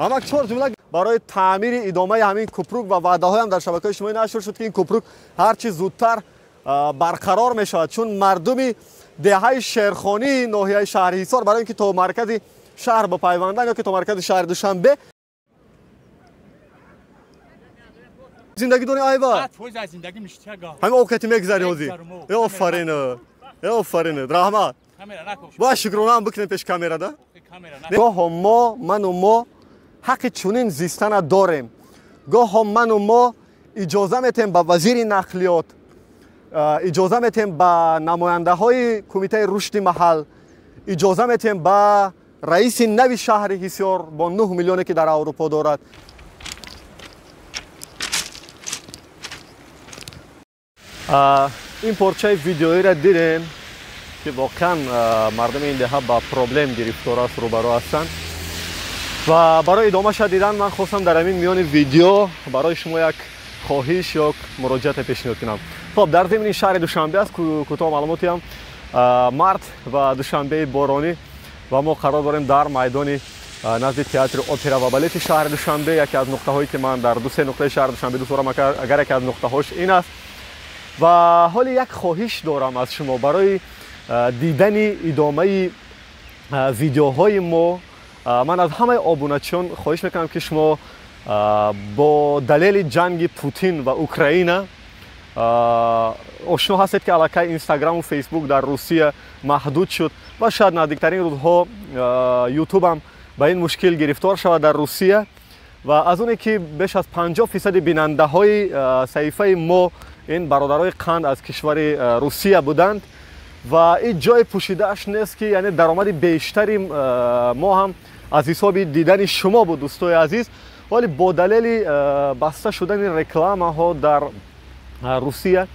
اما 4 جمله برای تعمیر ادامه همین کوپروک و وعده‌های هم در شبکه‌های اجتماعی نشر شد که این کوپروک هر چی زودتر برقرار می‌شود، چون مردم دهه شیرخانی ناحیه شهر حصار برای اینکه تا مرکز شهر بپیوندن یا که تا مرکز شهر دوشنبه زندگی داری ایوا زندگی میشته همین اوقاتی میگذری اوزی آفرین رحمت با شکرانه هم بکنیم پیش کامera ده گاه من و ما حق چونین زیستن داریم. گاه من و ما اجازه میتیم به وزیر نقلیات، اجازه میتیم به نماینده های کمیته رشد محل، اجازه میتیم به رئیس نوی شهر حصار با 9 میلیونی که در اروپا دارد. این پارچه ویدیویی را دیدین که واقعا مردم این دهه با پروبلم گرفتار است، روبرو هستند و برای ادامه شدیدن من خواستم در همین میان ویدیو برای شما یک خواهش یا مراجعت پیشنهاد کنم. خب در ضمن شهر دوشنبه است، کوتاه معلوماتی هم مارت و دوشنبه بارانی و ما قرار داریم در میدان نزد تئاتر اپرا و بالت شهر دوشنبه. یکی از نقطه هایی که من در دو سه نقطه شهر دوشنبه دوست دارم اگر یکی از نقطه هاش این است و حالی یک خواهش دارم از شما برای دیدن ادامه ویدیوهای ما. من از همه آبونچیان خواهش میکنم که شما با دلیل جنگ پوتین و اوکراین آشنا هستید که علاقه اینستاگرام و فیسبوک در روسیه محدود شد و شاید نزدیکترین روزها یوتیوب هم به این مشکل گرفتار شود در روسیه و از اونی که بیش از 50% بیننده های صحیفه ما این برادرای قند از کشور روسیه بودند و این جای پوشیده اش نیست که یعنی درآمد بیشتری ما هم از حساب دیدن شما بود دوستای عزیز، ولی با دلیل بسته شدن رکلام ها در روسیه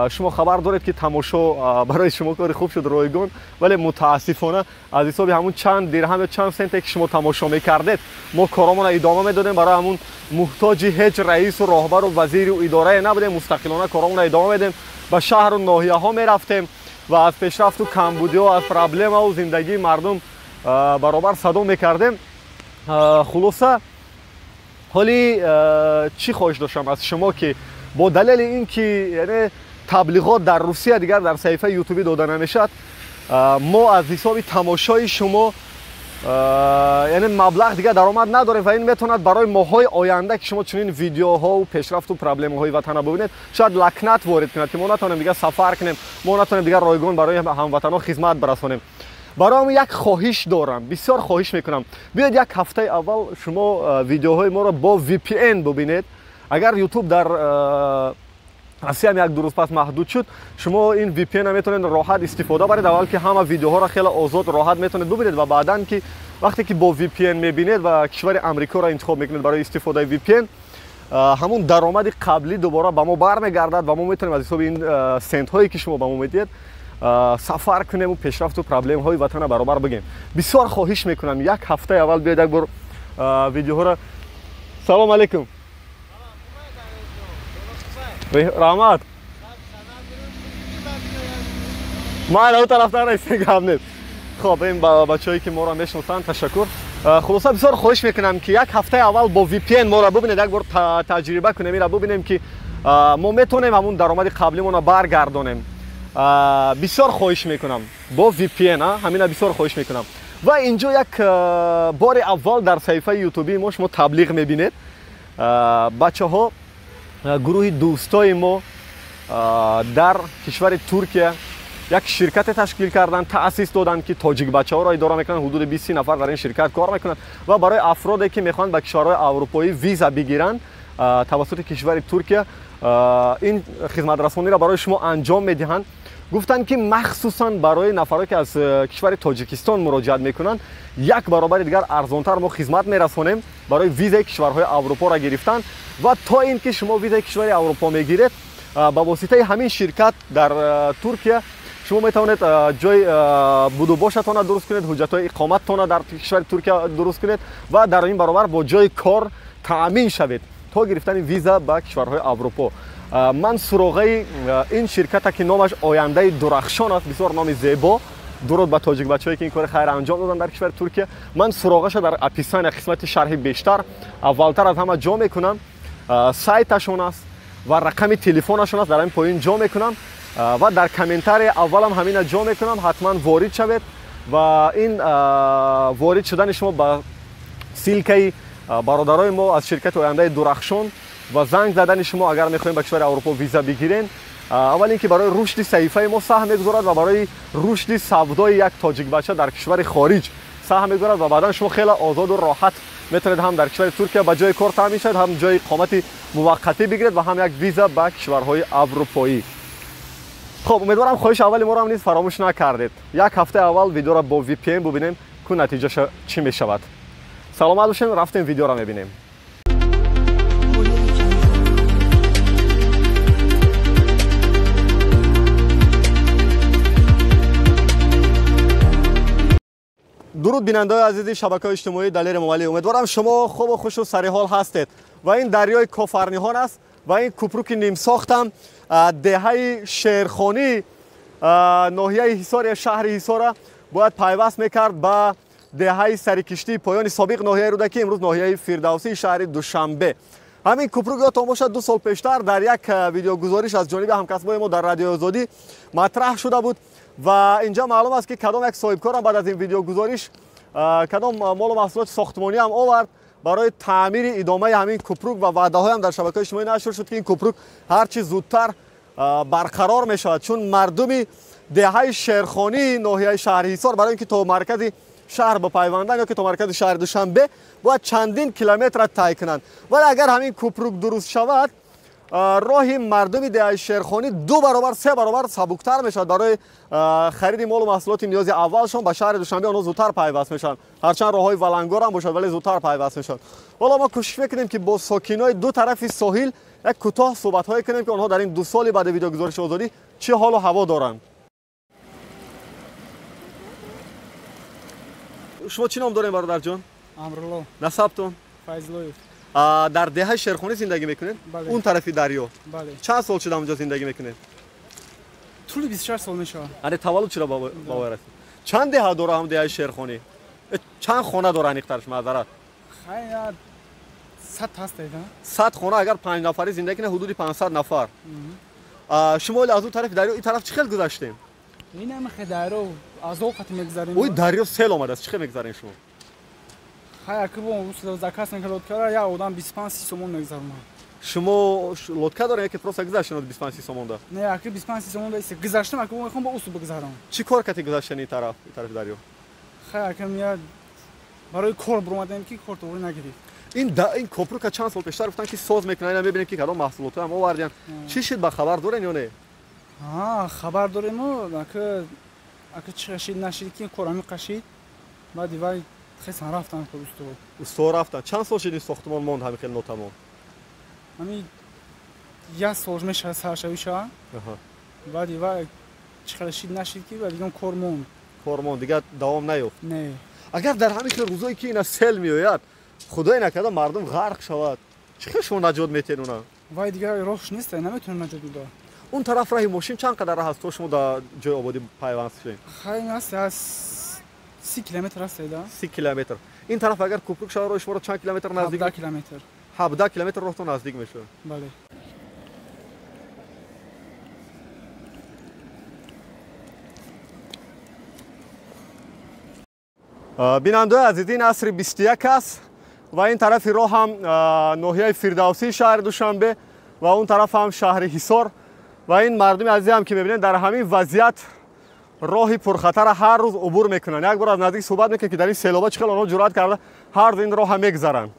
شما خبر دارید که تماشا برای شما کار خوب شد رایگان، ولی متاسفانه از حساب همون چند درهم یا چند سنت که شما تماشا میکردید ما کارامون ادامه میدادیم، برای همون محتاج هیچ رئیس و راهبر و وزیر و اداره نبودیم، مستقلانه کارامون ادامه میدیم، به شهر و ناحیه ها میرفتیم و از پیشرفت و کمبودی و از پرابلم و زندگی مردم برابر صدا میکردیم. خلاصه حالی چی خواهش داشتم از شما که با دلیل اینکه یعنی تبلیغات در روسیه دیگر در صفحه یوتیوبی داده نمیشد، ما از حساب تماشای شما یعنی مبلغ دیگه درآمد نداره و این میتوند برای ماهای آینده که شما چنین ویدیوها و پیشرفت و پرابلم های وطن ببینید شاید لکنت وارد کند که ما نتونیم دیگه سفر کنیم، ما نتونیم دیگه رایگان برای هموطنان خدمت برسانیم. برای من یک خواهش دارم، بسیار خواهش میکنم بیاید یک هفته اول شما ویدیوهای ما را با VPN ببینید. اگر یوتیوب در روسیه هم یک دو روز پس محدود شد، شما این VPN هم میتونید راحت استفاده برید، اول که همه ویدیوها را خیلی آزاد راحت میتونید ببینید و بعداً که وقتی که با VPN میبینید و کشور امریکا را انتخاب میکنید برای استفاده VPN، همون درآمد قبلی دوباره به ما برمیگردد و ما میتونیم از حساب این سنت هایی که شما به ما میدید سفر کنیم و پیشرفت و پرابلم های وطن برابر بگیم. بسیار خواهش میکنم یک هفته اول بیاید یک بار ویدیوها را. سلام علیکم. رحمت ما اون طرفدار استگام نیست. خب این بچه‌ای که ما را میشناسن تشکر. خلاصه بسیار خواهش میکنم که یک هفته اول با VPN ما را ببینید، یک بار تجربه کنیم، را ببینیم که ما میتونیم همون درآمد قبلیمون را برگردونیم. بسیار خواهش میکنم با VPN همین بسیار خواهش میکنم. و اینجا یک بار اول در صفحه یوتیوبی ما شما تبلیغ میبینید. بچه‌ها گروه دوستای ما در کشور ترکیه یک شرکت تشکیل کردن، تأسیس دادن که تاجیک بچه‌ها را اداره میکنن، حدود 20 نفر در این شرکت کار میکنن و برای افرادی که میخوان به کشورهای اروپایی ویزا بگیرن توسط کشور ترکیه این خدمت رسانی را برای شما انجام میدهند. گفتن که مخصوصا برای نفرایی که از کشور تاجیکستان مراجعت میکنن یک برابر دیگر ارزانتر ما خدمت میرسونیم برای ویزای کشورهای اروپا را گرفتن و تا اینکه شما ویزای کشور اروپا میگیرید با واسطه همین شرکت در ترکیه شما میتونید جای بود و باشتون درست کنید، حجت‌های اقامتتون در کشور ترکیه درست کنید و در این برابر با جای کار تامین شوید تا گرفتن ویزا به کشورهای اروپا. من سراغ این شرکت که نامش آینده درخشان است، بسیار نام زیبا дуруд ба тоҷикбачаҳое ки ин кори хайр анҷом доданд дар кишвари туркия. Ман суроғаша дар описания қисмати шарҳи бештар аввалтар аз ҳама ҷо мекунам. Сайташон аст ва рақами телефонашон аст, дар ҳамин поин ҷо мекунам ва дар комментария аввалам ҳамина ҷо мекунам. ҳатман ворид шавед ва ин ворид шудани шумо ба силкаи бародарои мо аз ширкати ояндаи дурахшон ва занг задани шумо агар мехоҳем ба кишвари аврупо виза бигирен. аввал ин ки барои рушди саҳифаи мо саҳм мегузорад ва барои рушди савдои як тоҷикбача дар кишвари хориҷ саҳм мегузорад ва баъдан шумо хеле озоду роҳат метавонед ҳам дар кишвари туркия ба ҷои кор таъмин шавед, ҳам ҷои иқомати муваққатӣ бигиред ва ҳам як виза ба кишварҳои аврупоӣ. хоб, умедворам хоҳиши аввали моро низ фаромӯш накардед. як ҳафтаи аввал видеоро бо VPN бубинем ку натиҷаша чӣ мешавад. саломат бошем, рафтем видеоро мебинем. дуруд бинандаҳои азизи шабакаҳои иҷтимоии далери момалӣ, умедворам шумо хубу хушу сариҳол ҳастед. ва ин дарёи кофарниҳон аст ва ин купруки нимсохтам деҳаи шерхонӣ ноҳияи ҳисор я шаҳри ҳисора бояд пайваст мекард ба деҳаи сарикиштии поёни собиқ ноҳияи рӯдаки, имрӯз ноҳияи фирдавсии шаҳри Душанбе. ҳамин купрук ёдтон бошад 2 сол пештар дар як видеогузориш аз ҷониби ҳамкасбои мо дар Радиои Озодӣ матраҳ шуда буд ва инҷа маълум аст ки кадом як соҳибкорам баъд аз ин видеогузориш кадом молу маҳсулоти сохтмониам овард барои таъмири идомаи ҳамин купрук ва ваъдаҳоям дар шабакаҳои иҷтимоӣ нашр шуд ки ин купрук ҳарчи зудтар барқарор мешавад, чун мардуми деҳаи шерхонии ноҳияи шаҳри ҳисор барои ин ки то маркази шаҳр бипайванданд ё ки то маркази шаҳри Душанбе бояд чандин километра тай кунанд. вале агар ҳамин купрук дуруст шавад, роҳи мардуми деҳаи шерхонӣ 2 баробар 3 баробар сабуктар мешавад. барои хариди молу маҳсулоти ниёзи аввалшон ба шаҳри Душанбе онҳо зудтар пайваст мешаванд. ҳарчанд роҳҳои валангор ҳам бошад, вале зудтар пайваст мешаванд. ҳоло мо кӯшиш мекунем ки бо сокинои ду тарафи соҳил як кӯтоҳ суҳбатҳое кунем ки онҳо дар ин 2 соли баъди видеогузориши Озодӣ чӣ ҳолу ҳаво доранд. шумо чӣ ном дорем бародарҷон? Амрулло. Насабтон? Файзлоев. дар деҳаи шерхонӣ зиндагӣ мекунед? Он тарафи дарё? Бале. чанд сол шуда онҷо зиндагӣ мекунед? Тӯли 24 сол мешавад. ане таваллуд чира ба вой расид? чанд деҳа дора ҳам деҳаи шерхонӣ? чанд хона дора аниқтарш маъзарат? Хая 100 ҳастед, 100 хона агар 5 нафарӣ зиндагӣ кунед ҳудуди 500 нафар. шумо аз он тарафи дарё ин тараф чӣ хел гузаштем? ин ҳам дарё аз оқат мегзарем. ой дарё сел омадааст, чӣ хел мегзарем шумо? Хая ки бо усла закас мекалод кара я одам 25-30 сомон мегзарам. шумо лодка доред яке просто гузаштем 25 сомонда? Не, аки 25 сомон даст гузаштам, аки мехом бо усу бигзарам. чӣ кор кардӣ гузаштани тарафи дарё? Хая ки я барои кор буромадем ки кор товори нагирифт. ин копрука чанд сол пештар гуфтан ки соз мекунанд, ина мебинем ки кадом маҳсулотҳоям овардиан. чӣ шуд, ба хабар дорен ё не? Хабар дорем, аки чӣ шид нашид ки корам қашид. баъди вай хесан рафтан ки усто рафтан. чанд сол шуд ин сохтмон монд ҳамин хел нотамом? ҳами 1 сол мешавад саршавиша. баъди вай чӣ хел шид нашид ки баъди он кор монд дигар давом наёфт. Не. агар дар ҳамин хел рӯзое ки ина сел меояд, худое накарда мардум ғарқ шавад, чӣ хел шумо наҷот метенона? вай дигар роҳш нест, наметавонем наҷот бида. он тараф раҳи мошин чанд қадар раҳ аст то шумо дар ҷои ободӣ пайваст шавед? хай аст аз 30 километр аст, 30 километр. ин тараф агар купрук шавад роҳи шуморо чанд километр наздик? 17 километр. 17 километр роҳтон наздик мешавад. бале. бинандаҳои азизи ин асри 21 аст ва ин тарафи роҳ ҳам ноҳияи фирдавсии шаҳри Душанбе ва он тараф ҳам шаҳри ҳисор ва ин мардуми азизам ки мебинед дар ҳамин вазъият роҳи пурхатара ҳар рӯз убур мекунанд. як бор аз наздик суҳбат мекунем ки дар ин селоба чӣ хел онҳо ҷуръат карда ҳар рӯз ин роҳа мегзаранд.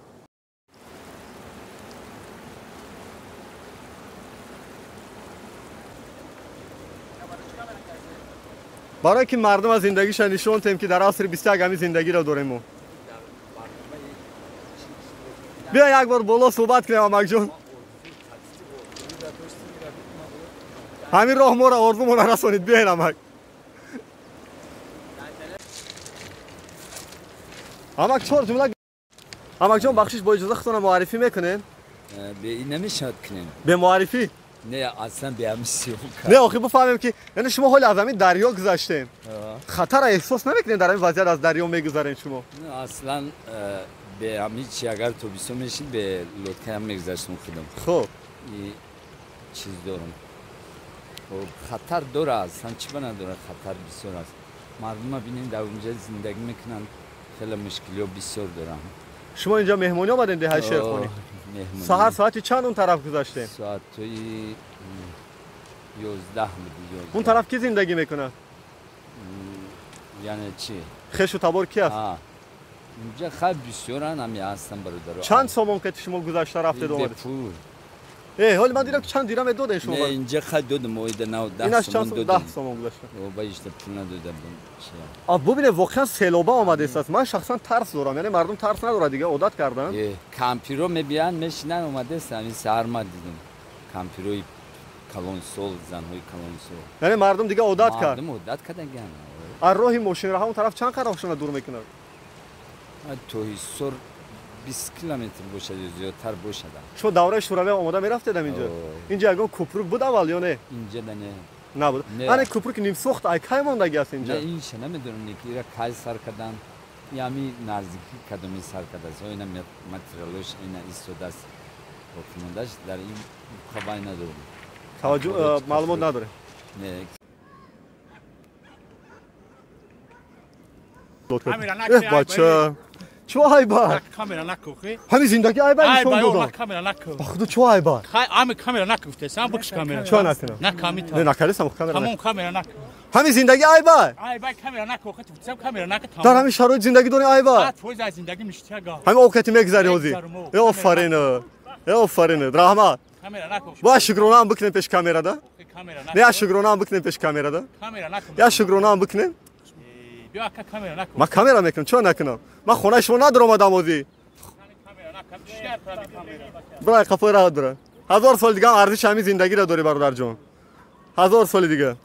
барое ки мардума зиндагиша нишон тем ки дар асри 21 ҳамин зиндагиро дорем мо. бия як бор боло суҳбат кунем амакҷон. ҳамин роҳ моро орзумона расонид, биёед амак. амак чор ҷумла амакҷон бахшиш бо иҷоза худтонро муаррифӣ мекунем? نمیشد کنیم به معرفی نه اصلا به همین سیو نه آخه بفهمیم که یعنی شما حال از همین دریا گذشتین خطر احساس نمیکنین در این وضعیت از دریا میگذارین شما؟ نه اصلا به همین چی اگر تو بیسو میشید به لطکه هم میگذاشتم خودم. خب این چیز دارم خب خطر داره اصلا چی نداره خطر بسیار است مردم ببینیم در اونجا زندگی میکنن خیلی مشکلی و بسیار دارن. شما اینجا مهمونی آمدین دهه شیرخانی؟ سحر ساعتی چند اون طرف گذاشتین؟ ساعتی 11 بود. اون طرف کی زندگی میکنه؟ یعنی چی؟ خش و تبار کی هست؟ اینجا خیلی بسیارن همی هستن برادر. چند سامان که شما گذشته رفته دومده؟ حالا من دیدم که چند دیرم دادن شما. نه اینجا خیلی دادم موید 9 10 سامان دادم. 10 سامان گذشته. او بایشته پول ندادم. ببینید واقعا سیلابا آمده است. من شخصا ترس دارم. یعنی مردم ترس نداره دیگه عادت کردن. کامپیرو میبینن میشینن اومده است. همین سحر ما دیدم. کامپیروی کلونسول زنهای کلونسول. یعنی مردم دیگه عادت کرد. مردم عادت کردن گن. از راه ماشین راه اون طرف چند قرارشون دور میکنه؟ تو هیسور 20 کیلومتر باشه زیادتر باشه. شما دوره شوروی آماده میرفتید اینجا؟ اینجا اگه کوپروک بود اول یا نه؟ اینجا نه. نبود. آن کوپروک نیم سوخت ای کی موندگی است اینجا؟ نه اینش نمیدونم که را کای سر کردن. یامی نزدیکی کدومی سر کردن. و اینا ماتریالش اینا استفاده است. حکومتش در این خبری نداره. توجه معلومات نداره. نه. بچه چو ayba kamera nakokhi همین زندگی ayba نشون دادم kamera nakokhi خدا چو ayba am kamera nakofte sen bu kamera چو نکنم نه kamita نه نکردم کامera tamam kamera nak همین زندگی ayba ayba kamera nakokhi tu sen kamera nak tamam در همین شرایط زندگی داری ayba تو زندگی میشتگا همین اوقاتی میگذاری اوزی آفرین رحمت kamera nakokhi با شکرانه هم بکنیم پیش کامera ده kamera نه شکرانه هم بکنیم پیش کامera ده kamera nakokhi یا شکرانه هم بکنیم بیا kamera nakokhi ما کامera میکنم چون نکنم ما خونه شما ندارم آدم اوزی برای کفای راحت برای 1000 سال دیگه ارزش همین زندگی را داری برادر جان 1000 سال دیگه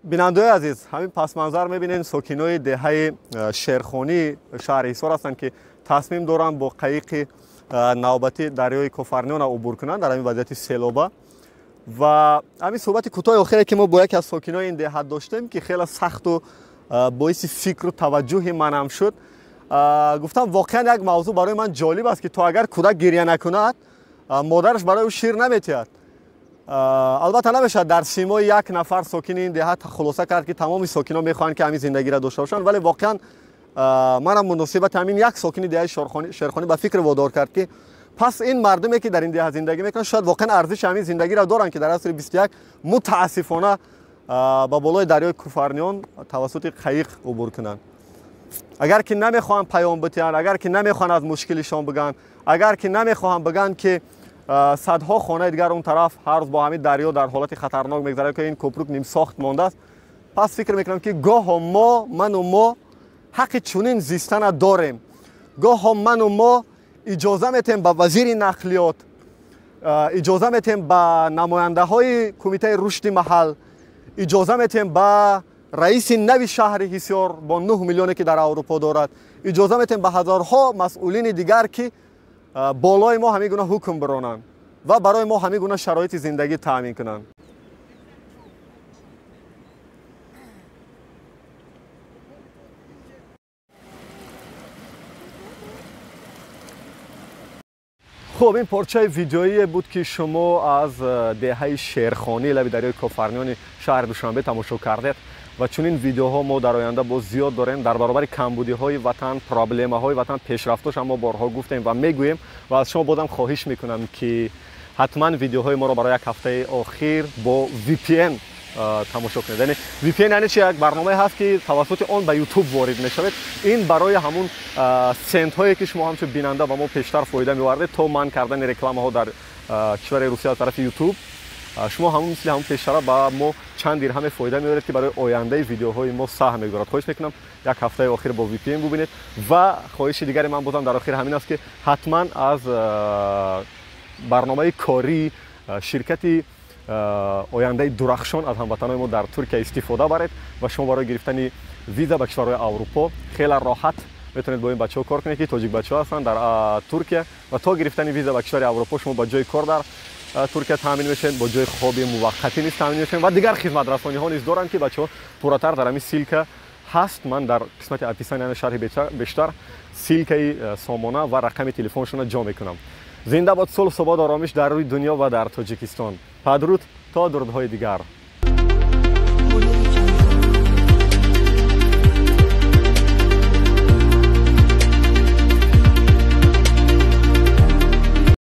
بیننده عزیز همین پس منظر میبینین ساکنای دهه شیرخانی شهر حصار هستند که تصمیم دارن با قایق نوبتی دریای کوفرنیون عبور کنند در همین وضعیت سیلابه و همین صحبت کوتاه آخری که ما با یکی از ساکنای این دهه داشتیم که خیلی سخت و باعث فکر و توجه من هم شد گفتم واقعا یک موضوع برای من جالب است که تو اگر کودک گریه نکند مادرش برای او شیر نمیتید البته نمیشه در سیمای یک نفر ساکن این دهه خلاصه کرد که تمام ساکنان میخوان که همین زندگی را داشته باشند ولی واقعا منم مناسبت همین یک ساکن دهه شیرخانی به فکر وادار کرد که پس این مردمی که در این دهه زندگی میکنن شاید واقعا ارزش همین زندگی را دارن که در عصر 21 متاسفانه با بالای دریای کوفرنیون توسط قایق عبور کنند اگر که نمیخوان پیام بدن اگر که نمیخوان از مشکلشان بگن اگر که نمیخوان بگن که صدها خانه دیگر اون طرف هر روز با همین دریا در حالت خطرناک میگذره که این کوپروک نیم ساخت مانده است پس فکر میکنم که گاه ما حق چنین زیستن داریم گاه من و ما اجازه میتیم به وزیر نقلیات اجازه میتیم به نماینده های کمیته رشد محل اجازه میتیم به رئیس نوی شهر حصار با 9 میلیونی که در اروپا دارد اجازه میتیم به هزارها مسئولین دیگر که بالای ما همین گونه حکم برانند و برای ما همین گونه شرایط زندگی تامین کنند خب این پارچه ویدیویی بود که شما از دهه شیرخانی لب دریای کوفرنیون شهر دوشنبه تماشا کردید و چون این ویدیوها ما در آینده باز زیاد داریم در برابر کمبودی های وطن پرابلم های وطن پیشرفتش هم ما بارها گفتیم و میگوییم و از شما بازم خواهش میکنم که حتما ویدیوهای ما رو برای یک هفته اخیر با VPN تماشا کنید یعنی VPN یعنی چی یک برنامه هست که توسط اون به یوتیوب وارد میشود این برای همون سنت هایی که شما همچون بیننده و ما پیشتر فایده می‌ورده تا من کردن رکلام ها در کشور روسیه از طرف یوتیوب شما همون مثل همون پیشتر با ما چند درهم فایده می‌آورید که برای آینده ویدیوهای ما سهم می‌گذارد خواهش میکنم یک هفته اخیر با VPN ببینید و خواهش دیگری من بازم در آخر همین است که حتما از برنامه کاری شرکتی ояндаи дурахшон аз ҳамватанои мо дар Туркия истифода баред ва шумо барои гирифтани виза ба кишварҳои Аврупо хеле роҳат метавонед бо ин бачаҳо кор кунед ки тоҷик бачаҳо ҳастанд дар Туркия ва то гирифтани виза ба кишвари Аврупо шумо ба ҷои кор дар Туркия таъмин мешавед, бо ҷои хоби муваққатӣ низ таъмин мешавед ва дигар хизматрасониҳо низ доранд ки бачаҳо пурратар дар ҳамин силка ҳаст. ман дар қисмати описания шарҳи бештар силкаи сомона ва рақами телефоншона ҷо мекунам. зинда бод сулҳ собод оромиш дар рӯи дунё ва дар тоҷикистон. падруд то дурудҳои дигар.